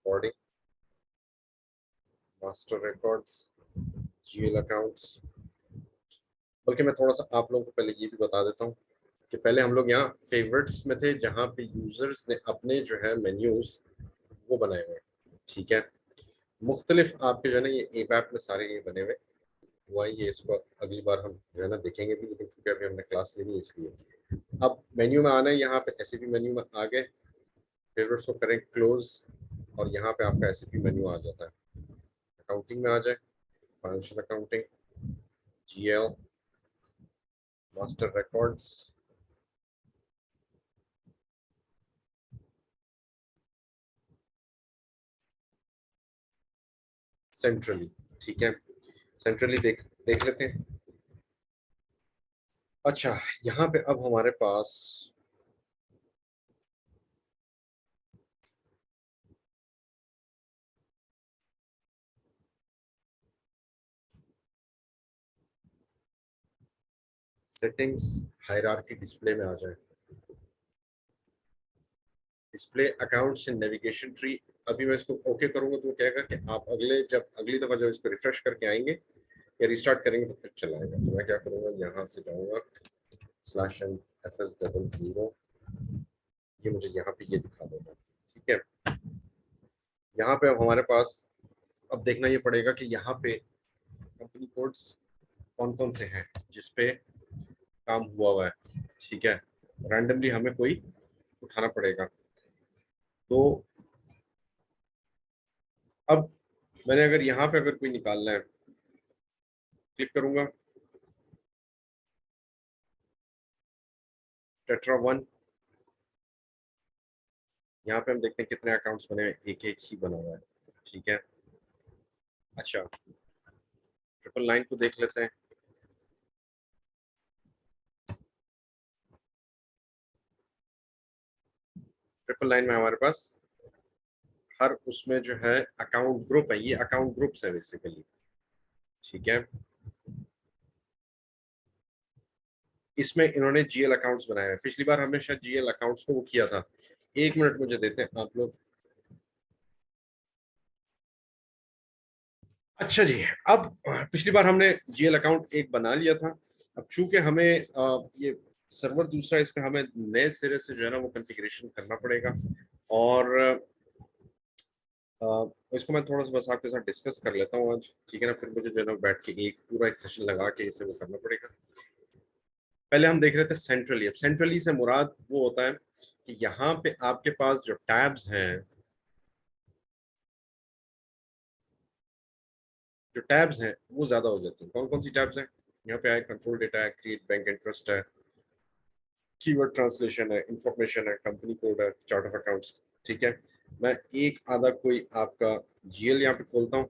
Recording, master records, GL accounts. बल्कि मैं थोड़ा सा आप लोगों को पहले ये भी बता देता हूँ कि पहले हम लोग यहाँ फेवरेट्स में थे, जहाँ पे यूजर्स ने अपने जो है मेन्यूज वो बनाए हुए हैं। ठीक है, मुख्तलिफ आपके जो है ना ये ऐप ऐप में सारे ये बने हुए हुआ है। ये इसको अगली बार हम जो है ना देखेंगे भी, लेकिन चूंकि अभी हमने क्लास लेनी है इसलिए अब मेन्यू में आना है। यहाँ पे एसएपी मेन्यू में आ गए, फेवरेट्स को करें क्लोज, और यहाँ पे आपका एसएपी मेन्यू आ जाता है। अकाउंटिंग में आ जाए, financial accounting, GL, master records, centrally. ठीक है, सेंट्रली देख देख लेते हैं। अच्छा, यहाँ पे अब हमारे पास सेटिंग्स, हायरार्की डिस्प्ले में आ जाए, display accounts and navigation tree. अभी मैं इसको ओके करूंगा तो वो कहेगा कि आप अगली दफा जब इसको रिफ्रेश करके आएंगे या रिस्टार्ट करेंगे तो फिर चलाएगा। तो मैं क्या करूंगा, यहाँ से जाऊंगा /fs00, ये मुझे यहाँ पे ये दिखा देगा। ठीक है, यहाँ पे अब हमारे पास अब देखना ये पड़ेगा कि यहाँ पे कंपनी कोड्स कौन कौन से हैं जिसपे काम हुआ हुआ है। ठीक है, रैंडमली हमें कोई उठाना पड़ेगा। तो अब मैंने अगर यहाँ पे अगर कोई निकालना है, क्लिक करूंगा, टेट्रा 1, यहाँ पे हम देखते हैं कितने अकाउंट्स बने हैं, एक एक ही बना हुआ है। ठीक है, अच्छा 999 को देख लेते हैं। ट्रिपल नाइन में हमारे पास हर उसमें जो है अकाउंट ग्रुप है, ये अकाउंट ग्रुप्स है बेसिकली। ठीक है, इसमें इन्होंने जीएल अकाउंट्स बनाए हैं। पिछली बार हमने शायद जीएल अकाउंट्स को वो किया था। 1 मिनट मुझे देते हैं आप लोग। अच्छा जी, अब पिछली बार हमने जीएल अकाउंट एक बना लिया था। अब चूंकि हमें ये सर्वर दूसरा, इसमें हमें नए सिरे से जो है ना वो कॉन्फ़िगरेशन करना पड़ेगा। और इसको मैं थोड़ा सा बस आपके साथ डिस्कस कर लेता हूँ आज। ठीक है ना, फिर मुझे जो है ना बैठ के एक पूरा एक सेशन लगा के इसे वो करना पड़ेगा। पहले हम देख रहे थे सेंट्रली। अब सेंट्रली से मुराद वो होता है कि यहाँ पे आपके पास जो टैब्स हैं, जो टैब्स हैं वो ज्यादा हो जाती हैं। कौन कौन सी टैब्स हैं? यहाँ पे है कंट्रोल डेटा है, क्रिएट बैंक इंटरेस्ट है, कीवर्ड ट्रांसलेशन है, इंफॉर्मेशन है, कंपनी कोड है, चार्ट ऑफ अकाउंट्स। ठीक है, मैं एक आधा कोई आपका जीएल यहाँ पे खोलता हूँ।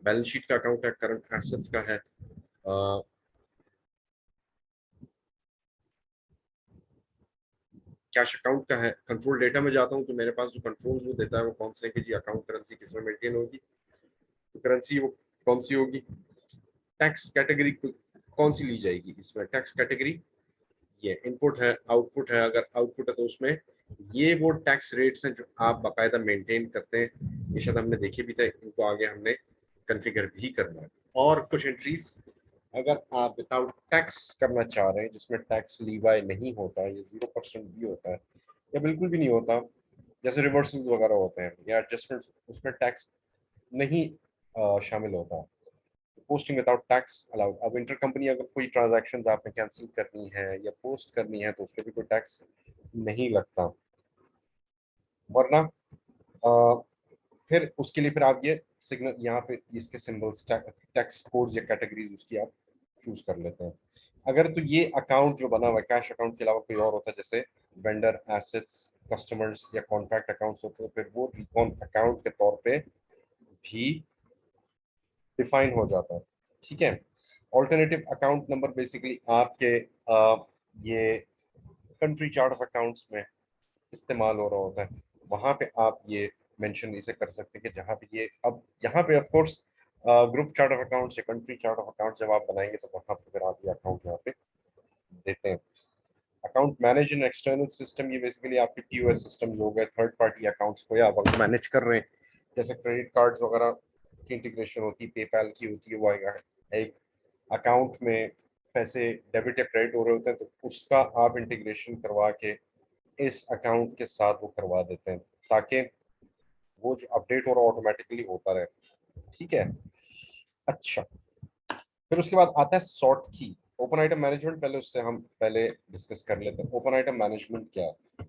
बैलेंस शीट का अकाउंट है, करंट एसेट्स का है, कैश अकाउंट का है, कंट्रोल डेटा में जाता हूँ तो मेरे पास जो कंट्रोल वो देता है वो कौन से कि जी अकाउंट करेंसी किसमें मेंटेन होगी, तो करेंसी वो कौन सी होगी, टैक्स कैटेगरी कौन सी ली जाएगी, इसमें टैक्स कैटेगरी ये इनपुट है, आउटपुट है। अगर आउटपुट है तो उसमें ये वो टैक्स रेट्स हैं जो आप बाकायदा मेंटेन करते हैं। ये शायद हमने देखे भी थे, इनको आगे हमने कॉन्फ़िगर भी करना है। और कुछ एंट्रीज अगर आप विदाउट टैक्स करना चाह रहे हैं, जिसमें टैक्स लीवाई नहीं होता है, ये 0% भी होता है या बिल्कुल भी नहीं होता, जैसे रिवर्सल्स वगैरह होते हैं या एडजस्टमेंट्स, उसमें टैक्स नहीं शामिल होता। Posting without tax allowed. अब इंटर कंपनी अगर कोई ट्रांजैक्शन आपने कैंसिल करनी है या पोस्ट करनी है तो उस पर भी कोई टैक्स नहीं लगता। वरना फिर उसके लिए फिर आप ये सिग्नल यहाँ पे इसके सिंबल्स, टैक्स कोड्स या कैटेगरीज उसकी आप चूज कर लेते हैं। अगर तो ये अकाउंट जो बना हुआ है कैश अकाउंट के अलावा कोई और होता है, जैसे वेंडर एसेट्स, कस्टमर्स या कॉन्ट्रैक्ट अकाउंट्स होते हैं, फिर वो रिकॉन अकाउंट के तौर पे भी डिफाइन हो जाता है। ठीक है, ऑल्टरनेटिव अकाउंट नंबर बेसिकली आपके ये कंट्री चार्ट ऑफ अकाउंट्स में इस्तेमाल हो रहा होता है। वहां पे आप ये मेंशन इसे कर सकते हैं कि जहाँ पे ये, अब यहाँ पे of course group chart of accounts या कंट्री चार्ट ऑफ अकाउंट्स जब आप बनाएंगे तो वहां पे फिर आप ये अकाउंट यहाँ पे देते हैं। Account manage in external system, ये बेसिकली आपके टीओएस सिस्टम हो गए, थर्ड पार्टी अकाउंट्स को या आप मैनेज कर रहे हैं जैसे क्रेडिट कार्ड्स वगैरह की इंटीग्रेशन होती है, पेपैल की होती है, वो आएगा एक अकाउंट में पैसे डेबिट या क्रेडिट हो रहे होते हैं तो उसका आप इंटीग्रेशन करवा के इस अकाउंट के साथ वो करवा देते हैं ताकि वो जो अपडेट हो रहा है ऑटोमेटिकली होता रहे। ठीक है। अच्छा, फिर उसके बाद आता है सॉर्ट की। ओपन आइटम मैनेजमेंट पहले उससे हम पहले डिस्कस कर लेते हैं। ओपन आइटम मैनेजमेंट क्या है?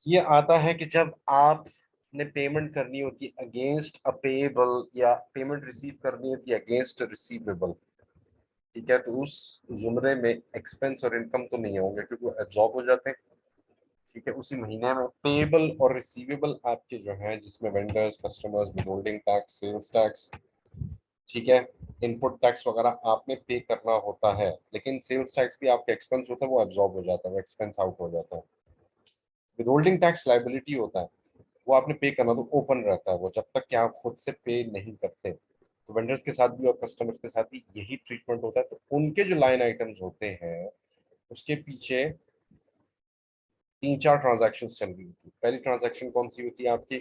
ये आता है कि जब आपने पेमेंट करनी होती है अगेंस्ट अ पेएबल या पेमेंट रिसीव करनी होती है अगेंस्ट रिसीवेबल, ठीक है, तो उस जुमरे में एक्सपेंस और इनकम तो नहीं होंगे क्योंकि वो एब्जॉर्ब हो जाते हैं। ठीक है, उसी महीने में पेएबल और रिसीवेबल आपके जो हैं जिसमें vendors, customers, withholding tax, sales tax, ठीक है, इनपुट टैक्स वगैरह आपने पे करना होता है, लेकिन सेल्स टैक्स भी आपका एक्सपेंस होता है, वो एब्जॉर्ब हो जाता है, वो एक्सपेंस आउट हो जाता है। विदहोल्डिंग टैक्स लाइबिलिटी होता है, वो आपने पे करना तो ओपन रहता है वो जब तक कि आप खुद से पे नहीं करते। तो वेंडर्स के साथ भी और कस्टमर्स के साथ भी यही ट्रीटमेंट होता है। तो उनके जो लाइन आइटम्स होते हैं उसके पीछे तीन चार ट्रांजैक्शन चल रही होती है। पहली ट्रांजैक्शन कौन सी होती है आपकी?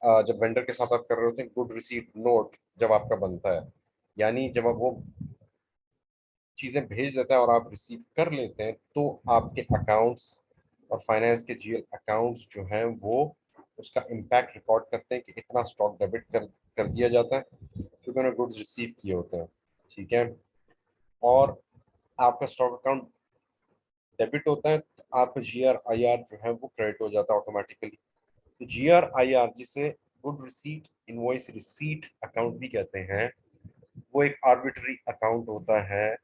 जब वेंडर के साथ आप कर रहे होते हैं गुड रिसीट नोट जब आपका बनता है, यानी जब आप वो चीजें भेज देता है और आप रिसीव कर लेते हैं तो आपके अकाउंट्स और फाइनेंस के जीएल अकाउंट्स जो हैं वो उसका इम्पैक्ट रिकॉर्ड करते हैं कि इतना स्टॉक डेबिट कर दिया जाता है क्योंकि उन्होंने गुड्स रिसीव किए होते हैं। ठीक है, और आपका स्टॉक अकाउंट डेबिट होता है तो आपका जीआर आईआर जो है वो क्रेडिट हो जाता है ऑटोमेटिकली। तो जीआर आईआर जिसे good receipt invoice receipt account भी कहते हैं, वो एक आर्बिट्री अकाउंट होता है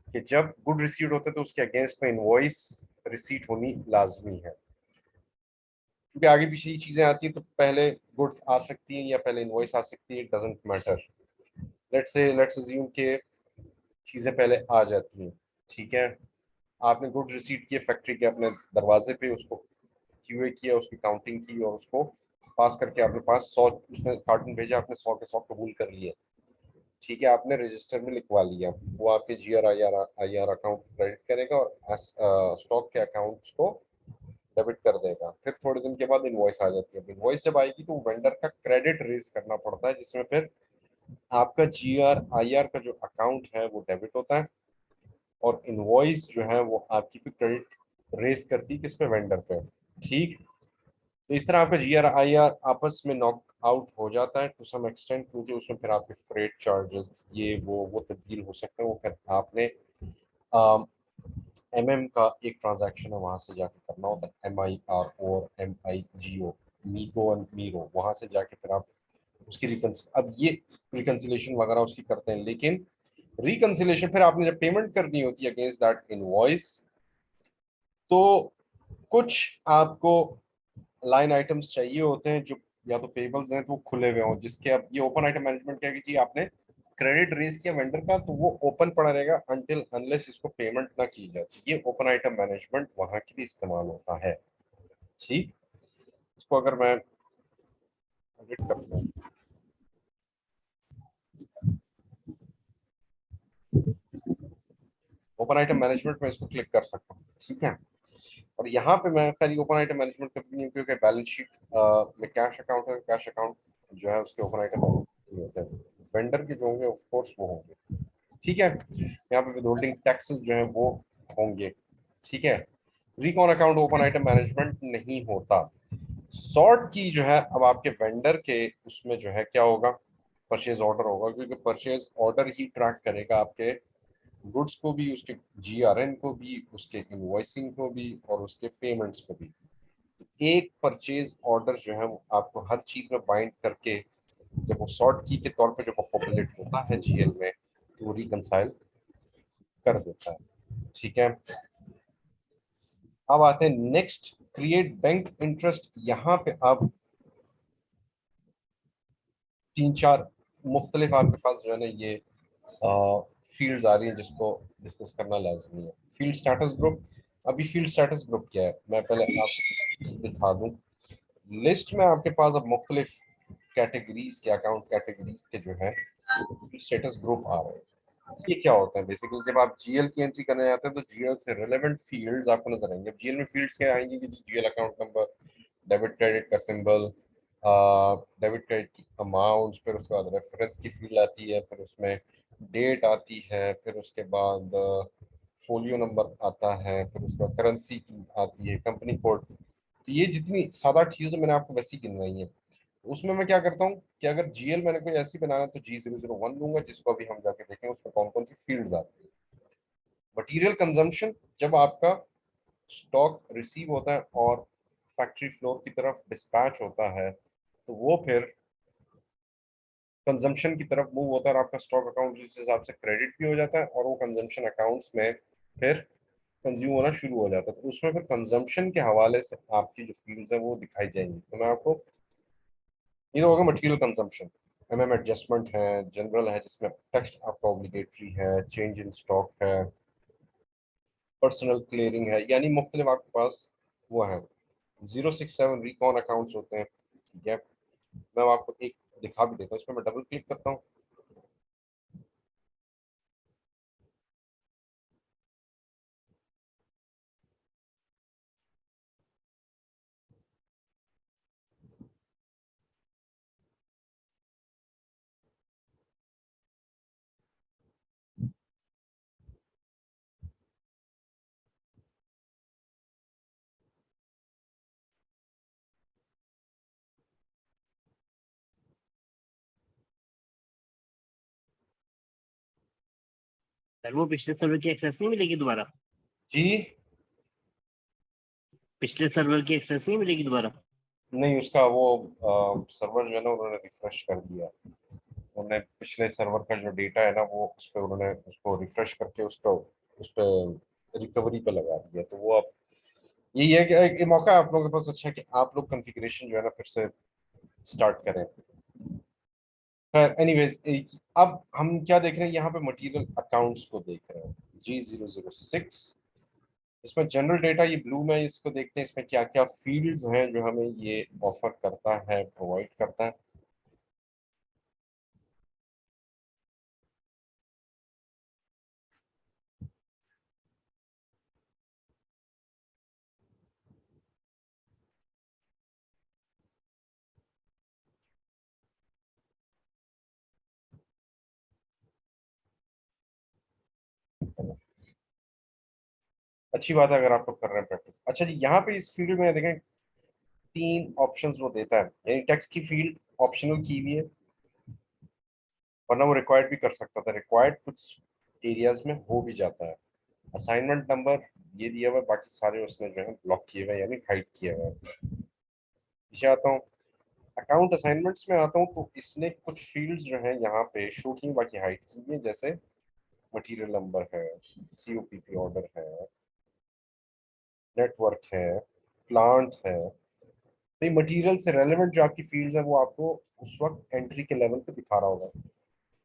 कि जब गुड रिसीट होता है तो उसके अगेंस्ट में इनवॉइस रिसीट होनी लाजमी है। क्योंकि आगे पीछे ये चीजें आती हैं तो पहले गुड्स आ सकती हैं या पहले इनवॉइस आ सकती है, it doesn't matter. Let's assume के चीजें पहले आ जाती हैं। ठीक है, आपने गुड रिसीट किए फैक्ट्री के अपने दरवाजे पे, उसको क्यूए किया, उसकी काउंटिंग की और उसको पास करके आपके पास 100 उसने कार्टन भेजा, आपने 100 के 100 कबूल कर लिए। ठीक है, आपने रजिस्टर में लिखवा लिया, वो आपके जीआर आईआर अकाउंट क्रेडिट करेगा और स्टॉक के अकाउंट्स को डेबिट कर देगा। फिर थोड़े दिन के बाद इनवॉइस आ जाती है। इनवॉइस जब आएगी तो वेंडर का क्रेडिट रेज करना पड़ता है जिसमें फिर आपका जीआर आईआर का जो अकाउंट है वो डेबिट होता है और इनवॉइस जो है वो आपकी पे क्रेडिट रेज करती है किस पे? वेंडर पे। ठीक, तो इस तरह आपका जीआर आईआर आपस में नॉक आउट हो जाता है टू सम एक्सटेंट क्योंकि उसमें फिर आपके फ्रेट चार्जेस ये वो तब्दील हो सकते हैं। वो फिर आपने एमएम का एक ट्रांजैक्शन है वहां से जाके करना होता है, MIR और MIGO, मीगो एंड मीरो, वहां से जाके फिर आप उसकी अब ये रिकंसिलेशन वगैरह उसकी करते हैं। लेकिन रिकंसिलेशन फिर आपने जब पेमेंट करनी होती है अगेंस्ट दैट इनवॉइस तो कुछ आपको लाइन आइटम्स चाहिए होते हैं जो या तो पेबल्स हैं तो वो खुले हुए हों, जिसके अब ये ओपन आइटम मैनेजमेंट क्या है कि जी आपने क्रेडिट रेज किया वेंडर का तो वो ओपन पड़ा रहेगा अनटिल अनलेस इसको पेमेंट ना की जाए। तो ये ओपन आइटम मैनेजमेंट वहां के लिए इस्तेमाल होता है। ठीक, इसको अगर मैं एडिट करता हूँ, ओपन आइटम मैनेजमेंट में इसको क्लिक कर सकता हूँ। ठीक है, और यहाँ पे मैं खाली ओपन आइटम मैनेजमेंट करती हूँ क्योंकि बैलेंस शीट में कैश अकाउंट है, कैश अकाउंट जो है उसके ओपन आइटम होते हैं, वेंडर के जो होंगे ऑफ कोर्स वो होंगे। ठीक है, यहाँ पे विदहोल्डिंग टैक्सेस जो है वो होंगे। ठीक है, recon account open item management नहीं होता। सॉर्ट की जो है अब आपके वेंडर के उसमें जो है क्या होगा? परचेज ऑर्डर होगा क्योंकि परचेज ऑर्डर ही ट्रैक करेगा आपके गुड्स को भी, उसके जीआरएन को भी, उसके इनवॉइसिंग को भी और उसके पेमेंट्स को भी। एक परचेज ऑर्डर जो है वो आपको हर चीज में बाइंड करके जब वो सॉर्ट की के तौर पे जब पॉपुलेट होता है जीएल में तो वो रिकंसाइल कर देता है। ठीक है, अब आते हैं नेक्स्ट, क्रिएट बैंक इंटरेस्ट। यहाँ पे अब तीन चार मुख्तलिफ आपके पास जो है ना ये फील्ड्स आ रही हैं जिसको डिस्कस करना लाजमी है। Field status group. अभी फील्ड स्टेटस ग्रुप क्या है मैं पहले आपको दिखा दूं। लिस्ट में आपके पास अब मुख्तलिफ कैटेगरीज के अकाउंट कैटेगरीज के जो है स्टेटस ग्रुप आ रहे हैं। ये क्या होता है? बेसिकली जब आप जीएल की एंट्री करने जाते हैं तो जीएल से रिलेवेंट फील्ड्स आपको नजर आएंगे। जीएल में फील्ड्स क्या आएंगे कि GL account number, debit credit का सिंबल, डेबिट क्रेडिट की अमाउंट, फिर उसके बाद रेफरेंस की फील्ड आती है, फिर उसमें डेट आती है, फिर उसके बाद फोलियो नंबर आता है, फिर उसके बाद करेंसी की आती है, कंपनी कोड। तो ये जितनी 7-8 चीजें मैंने आपको वैसी गिनवाई है। उसमें मैं क्या करता हूँ कि अगर जीएल मैंने कोई ऐसी बनाना है तो G001 लूंगा, जिसको अभी हम जाके देखें उसमें कौन कौन सी फील्ड्स आती है। मटेरियल कंजम्पशन, जब आपका स्टॉक रिसीव होता है और फैक्ट्री फ्लोर की तरफ डिस्पैच होता है, तो वो फिर कंजम्पशन की तरफ मूव होता है, और आपका स्टॉक अकाउंट जिस हिसाब से क्रेडिट भी हो जाता है, और वो कंजम्पशन अकाउंट्स में फिर कंज्यूम होना शुरू हो जाता है। तो उसमें फिर कंजम्पशन के हवाले से आपकी जो फील्ड्स है वो दिखाई जाएंगी। तो मैं आपको, ये तो होगा मटेरियल कंजम्पशन। एमएम एडजस्टमेंट है, जनरल है जिसमें टेक्स्ट आपका ऑब्लिगेटरी है, चेंज इन स्टॉक है, पर्सनल क्लियरिंग है, यानी मुख्तलिफ आपके पास वो है। 067 रिकॉन अकाउंट्स होते हैं, ठीक है। मैं आपको एक दिखा भी देता हूँ, इसमें मैं डबल क्लिक करता हूँ। सर वो पिछले सर्वर की एक्सेस नहीं मिलेगी दोबारा? जी पिछले सर्वर की एक्सेस नहीं मिलेगी दोबारा? नहीं, उसका वो सर्वर जो है ना उन्होंने रिफ्रेश कर दिया। उन्होंने पिछले सर्वर का जो डेटा है ना वो उस पर उन्होंने उसको रिफ्रेश करके उसको उस पर रिकवरी पे लगा दिया। तो वो अब यही है कि एक मौका है आप लोगों के पास अच्छा है कि आप लोग कॉन्फ़िगरेशन जो है ना फिर से स्टार्ट करें। खैर एनीवेज, अब हम क्या देख रहे हैं यहाँ पे, मटेरियल अकाउंट्स को देख रहे हैं, G006। इसमें जनरल डेटा ये ब्लू में, इसको देखते हैं इसमें क्या क्या फील्ड्स हैं जो हमें ये ऑफर करता है, प्रोवाइड करता है। अच्छी बात है अगर आप लोग कर रहे हैं प्रैक्टिस। अच्छा जी, यहाँ पे इस फील्ड में देखें 3 ऑप्शंस वो देता है, यानी टेक्स्ट की फील्ड ऑप्शनल की हुई है, वरना वो रिक्वायर्ड भी कर सकता था। रिक्वायर्ड कुछ एरियाज में हो भी जाता है। असाइनमेंट नंबर ये दिया हुआ है, बाकी सारे उसने जो है ब्लॉक किए हुए हैं, यानी हाइड किया हुआ है। पीछे आता हूँ, अकाउंट असाइनमेंट्स में आता हूँ, तो इसने कुछ फील्ड्स जो है यहाँ पे शो की, बाकी हाइड की है, जैसे मटेरियल नंबर है, सीओपीपी ऑर्डर है, नेटवर्क है, प्लांट है। तो मटेरियल से रेलेवेंट जो आपकी फील्ड्स है वो आपको उस वक्त एंट्री के लेवल पे दिखा रहा होगा।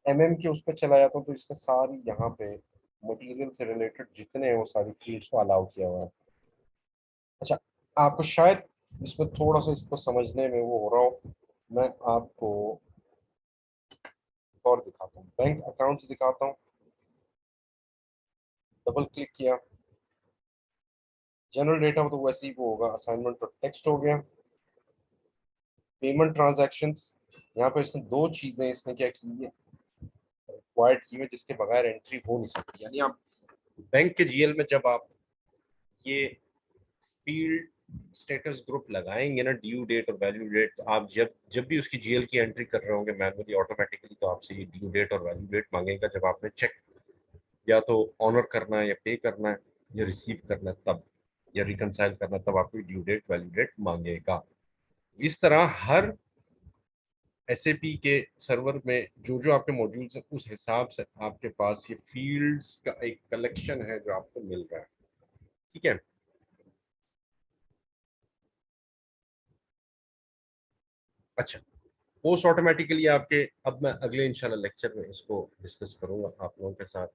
एमएम के उस पर चला जाता हूँ तो इसने सारी यहाँ पे मटेरियल से रिलेटेड जितने हैं वो सारी फील्ड्स को अलाउ किया हुआ है। अच्छा, आपको शायद इसमें थोड़ा सा इसको समझने में वो हो रहा हो, मैं आपको और दिखाता हूँ, बैंक अकाउंट्स दिखाता हूँ। डबल क्लिक किया, जनरल डेटा तो वैसे ही वो होगा, असाइनमेंट तो टेक्स्ट हो गया। पेमेंट ट्रांजैक्शंस, यहाँ पे इसने 2 चीजें इसने क्या की है, रिक्वायर्ड की है, जिसके बगैर एंट्री हो नहीं सकती। यानी आप बैंक के जीएल में जब आप ये फील्ड स्टेटस ग्रुप लगाएंगे ना, ड्यू डेट और वैल्यू डेट, तो आप जब जब भी उसकी जीएल की एंट्री कर रहे होंगे मैनुअली ऑटोमेटिकली, तो आपसे ये ड्यू डेट और वैल्यू डेट मांगेगा। जब आपने चेक या तो ऑनर करना है या पे करना है या रिसीव करना है तब, या रिकनसाइल करना है तब आपको ड्यू डेट वैल्यू डेट मांगेगा। इस तरह हर एसएपी के सर्वर में जो जो आपके मॉड्यूल्स हैं उस हिसाब से आपके पास ये फील्ड्स का एक कलेक्शन है जो आपको मिल रहा है, ठीक है। अच्छा, पोस्ट ऑटोमेटिकली आपके, अब मैं अगले इंशाल्लाह लेक्चर में इसको डिस्कस करूंगा आप लोगों के साथ।